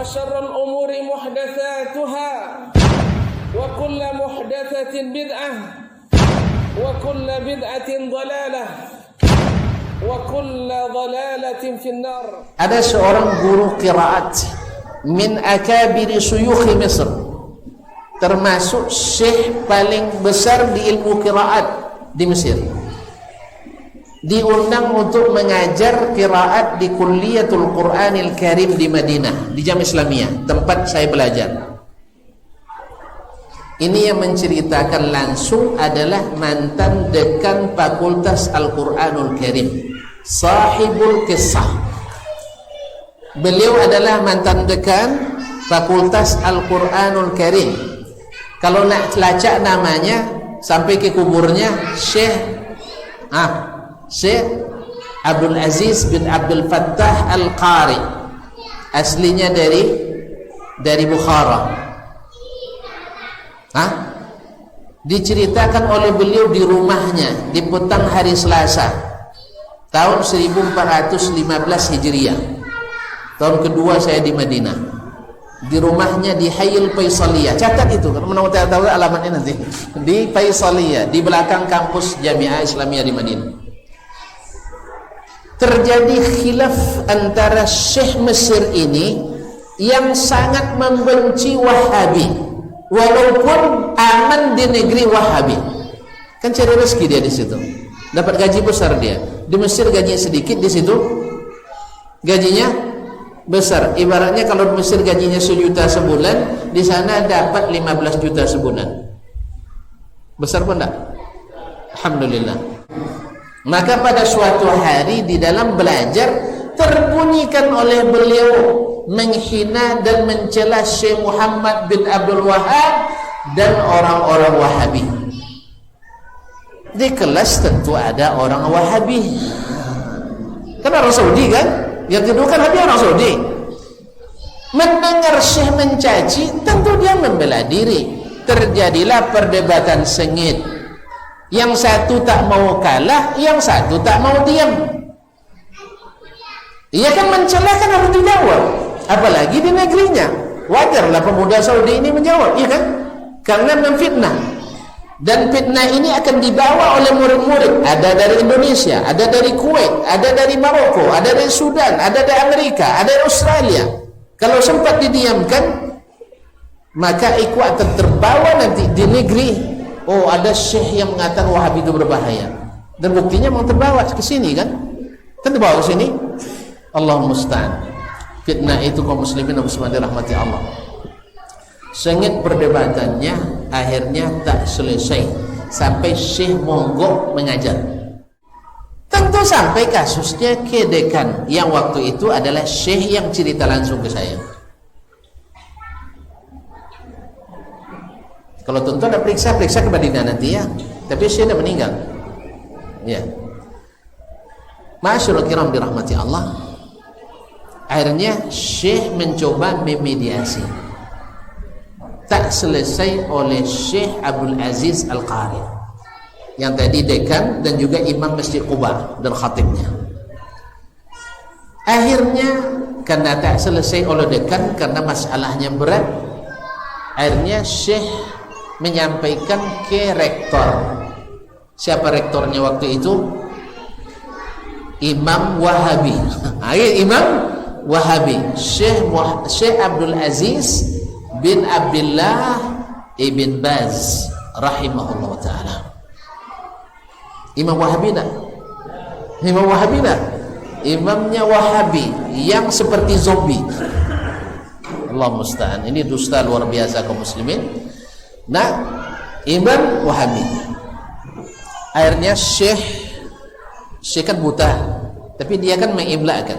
وشر الأمور محدثاتها وكل محدثة بدعة وكل بدعة ضلالة وكل ضلالة في النار. Ada seorang guru qiraat min akabiri syuyukh Misr, termasuk syekh paling besar di ilmu qiraat di Mesir, diundang untuk mengajar qiraat di Kulliyatul Qur'anil Karim di Madinah, di Jamiah Islamiyah, tempat saya belajar. Ini yang menceritakan langsung adalah mantan dekan Fakultas Al-Qur'anul Karim, sahibul kisah. Beliau adalah mantan dekan Fakultas Al-Qur'anul Karim. Kalau nak lacak namanya sampai ke kuburnya Syekh Abdul Aziz bin Abdul Fattah Al-Qari, aslinya dari Bukhara. Diceritakan oleh beliau di rumahnya di petang hari Selasa tahun 1415 Hijriah, tahun kedua saya di Madinah, di rumahnya di Hayil Faisaliyah. Catat itu karena mau tahu alamatnya nanti, di Faisaliyah, di belakang kampus Jamiah Islamiyah di Madinah. Terjadi khilaf antara Syekh Mesir ini yang sangat membenci Wahabi, walaupun aman di negeri Wahabi. Kan cari rezeki dia di situ, dapat gaji besar dia. Di Mesir gajinya sedikit, di situ gajinya besar. Ibaratnya kalau di Mesir gajinya 1 juta sebulan, di sana dapat 15 juta sebulan. Besar pun enggak? Alhamdulillah. Maka pada suatu hari di dalam belajar terbunyikan oleh beliau menghina dan mencela Syekh Muhammad bin Abdul Wahab dan orang-orang Wahabi. Di kelas tentu ada orang Wahabi, kan orang Saudi kan, yang kedua kan Habib orang Saudi. Mendengar Syekh mencaci, tentu dia membela diri. Terjadilah perdebatan sengit. Yang satu tak mau kalah, yang satu tak mau diam. Ia kan mencela, kan harus dijawab, apalagi di negerinya. Wajarlah pemuda Saudi ini menjawab, iya kan? Karena memfitnah. Dan fitnah ini akan dibawa oleh murid-murid. Ada dari Indonesia, ada dari Kuwait, ada dari Maroko, ada dari Sudan, ada dari Amerika, ada dari Australia. Kalau sempat didiamkan, maka ikut akan terbawa nanti di negeri. Oh, ada syekh yang mengatakan Wahabi itu berbahaya, dan buktinya mau terbawa ke sini kan? Kan terbawa ke sini. Allah musta'an. Fitnah itu kaum muslimin yang dirahmati Allah. Sengit perdebatannya, akhirnya tak selesai sampai syekh monggok mengajar. Tentu sampai kasusnya ke dekan, yang waktu itu adalah syekh yang cerita langsung ke saya. Kalau tentu ada periksa ke Madinah nanti ya, tapi syekh sudah meninggal ya. Ma'asyiral kiram dirahmati Allah. Akhirnya syekh mencoba memediasi, tak selesai oleh Syekh Abdul Aziz Al-Qari yang tadi dekan dan juga imam Masjid Quba dan khatibnya. Akhirnya karena tak selesai oleh dekan, karena masalahnya berat, akhirnya Syekh menyampaikan ke rektor. Siapa rektornya waktu itu? Imam Wahabi. Imam Wahabi, Syekh Abdul Aziz bin Abdullah ibn Baz rahimahullah ta'ala. Imam Wahabi nak? Imam Wahabi nak? Imamnya Wahabi yang seperti zombie. Allah musta'an. Ini dusta luar biasa kaum muslimin. Nah, Imam Wahabi. Akhirnya Syekh kan buta, tapi dia kan mengiblakan,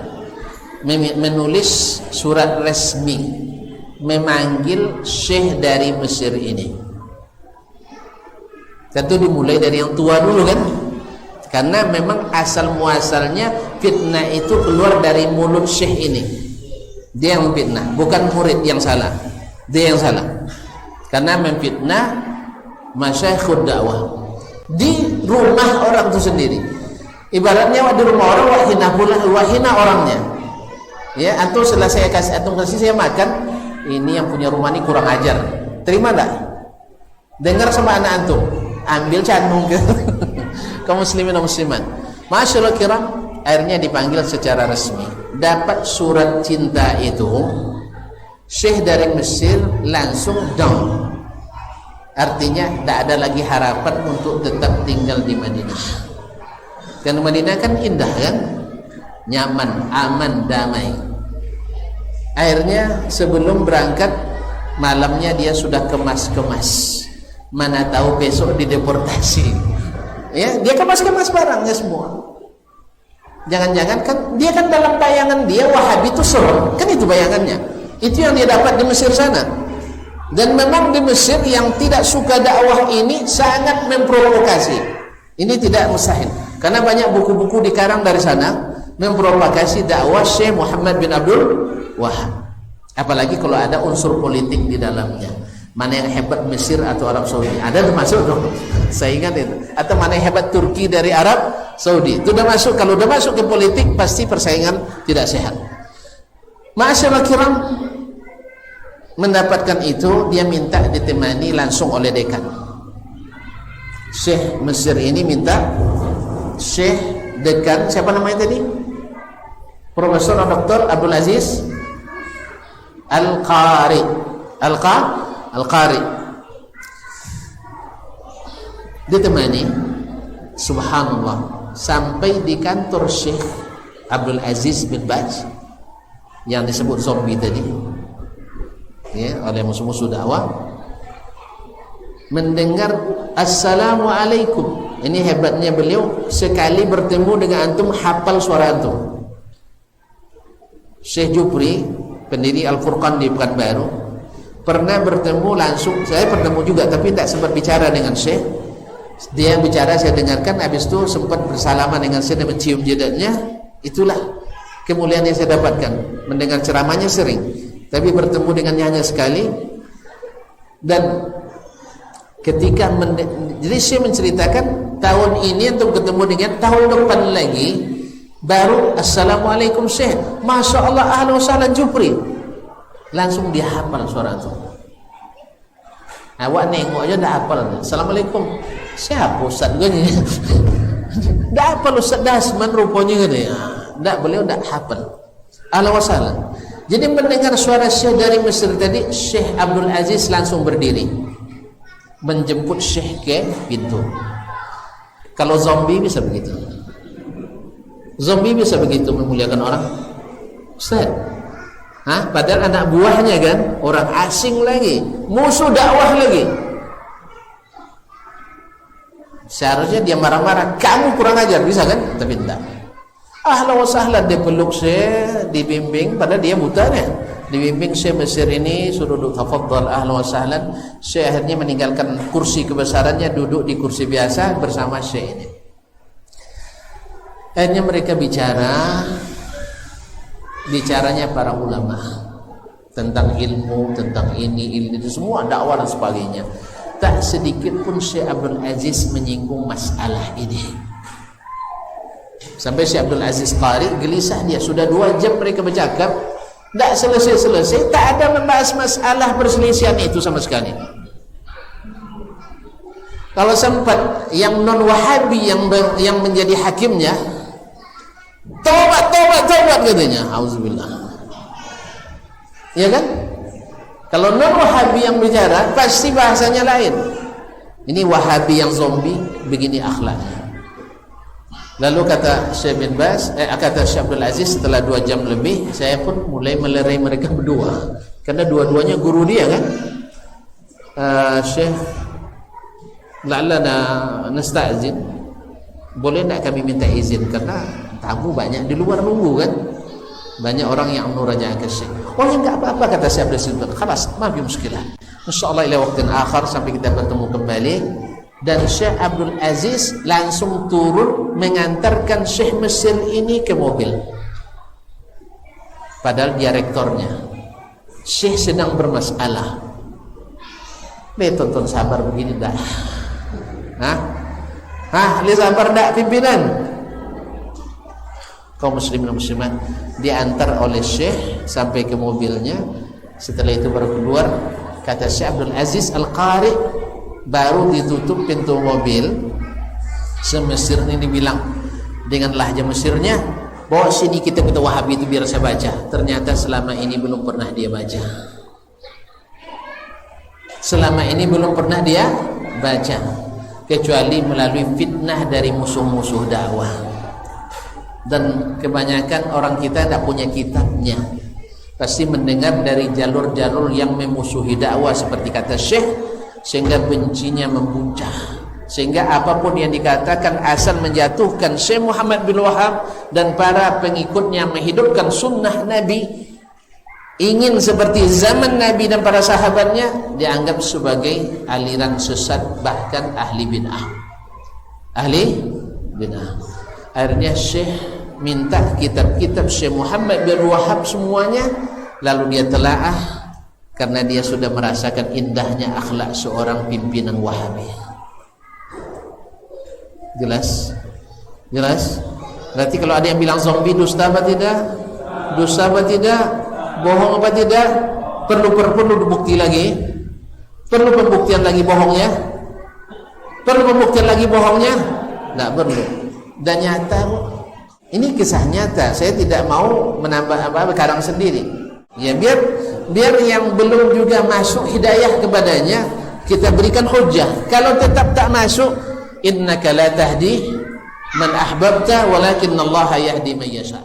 menulis surat resmi memanggil Syekh dari Mesir ini. Tentu dimulai dari yang tua dulu kan, karena memang asal muasalnya fitnah itu keluar dari mulut Syekh ini. Dia yang memfitnah, bukan murid yang salah. Dia yang salah karena memfitnah masyayikhud dakwah di rumah orang itu sendiri. Ibaratnya di rumah orang wahina orangnya. Ya, antum setelah saya kasih saya makan, ini yang punya rumah ini kurang ajar. Terima enggak? Dengar sama anak antum, ambil canung ke kaum muslimin dan muslimat. Masyaallah kiram, akhirnya dipanggil secara resmi. Dapat surat cinta itu, Syekh dari Mesir langsung down. Artinya tidak ada lagi harapan untuk tetap tinggal di Madinah. Karena Madinah kan indah kan, nyaman, aman, damai. Akhirnya sebelum berangkat malamnya dia sudah kemas-kemas. Mana tahu besok dideportasi. Ya, dia kemas-kemas barangnya semua. Jangan-jangan kan dia kan dalam bayangan dia Wahabi itu serem, kan itu bayangannya. Itu yang dia dapat di Mesir sana. Dan memang di Mesir yang tidak suka dakwah ini sangat memprovokasi. Ini tidak mustahil. Karena banyak buku-buku dikarang dari sana memprovokasi dakwah Syekh Muhammad bin Abdul Wahab. Apalagi kalau ada unsur politik di dalamnya. Mana yang hebat Mesir atau Arab Saudi? Ada termasuk dong. Saya ingat itu. Atau mana yang hebat Turki dari Arab Saudi? Itu udah masuk. Kalau udah masuk ke politik pasti persaingan tidak sehat. Masyaallah kiram, mendapatkan itu dia minta ditemani langsung oleh dekan. Syekh Mesir ini minta Syekh dekan, siapa namanya tadi? Profesor Dr. Abdul Aziz Al-Qari. Al-Qari ditemani, subhanallah, sampai di kantor Syekh Abdul Aziz bin Baz yang disebut zombie tadi, ya, oleh musuh-musuh dakwah, mendengar assalamualaikum. Ini hebatnya beliau, sekali bertemu dengan antum hafal suara antum. Syekh Jupri, pendiri Al-Furqan di Pekanbaru, pernah bertemu langsung. Saya bertemu juga tapi tidak sempat bicara dengan Syekh. Dia bicara, saya dengarkan. Habis itu sempat bersalaman dengan Syekh dan mencium jidatnya. Itulah kemuliaan yang saya dapatkan. Mendengar ceramahnya sering, tapi bertemu dengannya hanya sekali. Dan ketika jadi Syekh menceritakan, tahun ini untuk ketemu dengan tahun depan lagi baru assalamualaikum Syekh, masya Allah, ahlan wa sahlan Jupri. Langsung dia hafal suara itu. Awak nengok aja dah hafal. Assalamualaikum. Siapa Ustaz gue ni? Dah hafal Ustaz Dasman rupanya kan ya. Dah, beliau dah hafal. Ahlan wa sahlan. Jadi mendengar suara Syekh dari Mesir tadi, Syekh Abdul Aziz langsung berdiri menjemput Syekh ke pintu. Kalau zombie bisa begitu. Zombie bisa begitu memuliakan orang. Ustaz, padahal anak buahnya kan orang asing lagi, musuh dakwah lagi. Seharusnya dia marah-marah, kamu kurang ajar, bisa kan? Tapi tidak. Ahlan wa sahlan, dia peluk Syekh, dibimbing, padahal dia buta kan. Dibimbing Syekh Mesir ini, suruh duduk, tafadhal, ahlan wa sahlan. Syekh akhirnya meninggalkan kursi kebesarannya, duduk di kursi biasa bersama Syekh ini. Akhirnya mereka bicaranya para ulama tentang ilmu, tentang ini itu semua, dakwah dan sebagainya. Tak sedikit pun Syekh Abdul Aziz menyinggung masalah ini. Sampai Syekh Abdul Aziz Qari gelisah, dia sudah 2 jam mereka bercakap, tak selesai-selesai, tak ada membahas masalah perselisihan itu sama sekali. Kalau sempat yang non Wahabi yang menjadi hakimnya, tobat katanya, auzubillah. Ya kan? Kalau non Wahabi yang bicara pasti bahasanya lain. Ini Wahabi yang zombie, begini akhlaknya. Lalu kata Syekh bin Baz, kata Syekh Abdul Aziz, setelah 2 jam lebih, saya pun mulai melerai mereka berdua, karena dua-duanya guru dia kan. Syekh, la'allana nasta'zin, boleh tak kami minta izin, karena tamu banyak di luar nunggu kan, banyak orang yang murajaah ke Syekh. Oh ya, enggak apa-apa, kata Syekh Abdul Aziz. Khalas, ma fi muskilah, insyaallah ila waktin akhar, sampai kita bertemu kembali. Dan Syekh Abdul Aziz langsung turun mengantarkan Syekh Mesir ini ke mobil, padahal dia rektornya. Syekh sedang bermasalah. Tonton sabar begini dah. Lihat sabar dak pimpinan. kaum muslimin dan muslimat, diantar oleh Syekh sampai ke mobilnya. Setelah itu baru keluar. Kata Syekh Abdul Aziz Al-Qari, baru ditutup pintu mobil, semesir ini dibilang dengan lahja Mesirnya, bawa sini kitab-kitab Wahabi itu biar saya baca. Ternyata selama ini belum pernah dia baca. Selama ini belum pernah dia baca, kecuali melalui fitnah dari musuh-musuh dakwah. Dan kebanyakan orang kita tidak punya kitabnya, pasti mendengar dari jalur-jalur yang memusuhi dakwah seperti kata Syekh, sehingga bencinya membuncah, sehingga apapun yang dikatakan asal menjatuhkan Syekh Muhammad bin Wahab dan para pengikutnya menghidupkan sunnah Nabi, ingin seperti zaman Nabi dan para sahabatnya, dianggap sebagai aliran sesat, bahkan ahli bid'ah. Ahli bid'ah. Akhirnya Syekh minta kitab-kitab Syekh Muhammad bin Wahab semuanya, lalu dia telaah, karena dia sudah merasakan indahnya akhlak seorang pimpinan Wahabi. Jelas? Jelas? Berarti kalau ada yang bilang zombie, dusta apa tidak? Dusta apa tidak? Bohong apa tidak? Perlu bukti lagi? Perlu pembuktian lagi bohongnya? Perlu pembuktian lagi bohongnya? Tidak perlu. Dan nyata, ini kisah nyata. Saya tidak mau menambah apa-apa karang sendiri. Ya, biar yang belum juga masuk hidayah kepadanya, kita berikan hujjah. Kalau tetap tak masuk, innaka la tahdi man ahbabta walakinnallaha yahdi man yasha.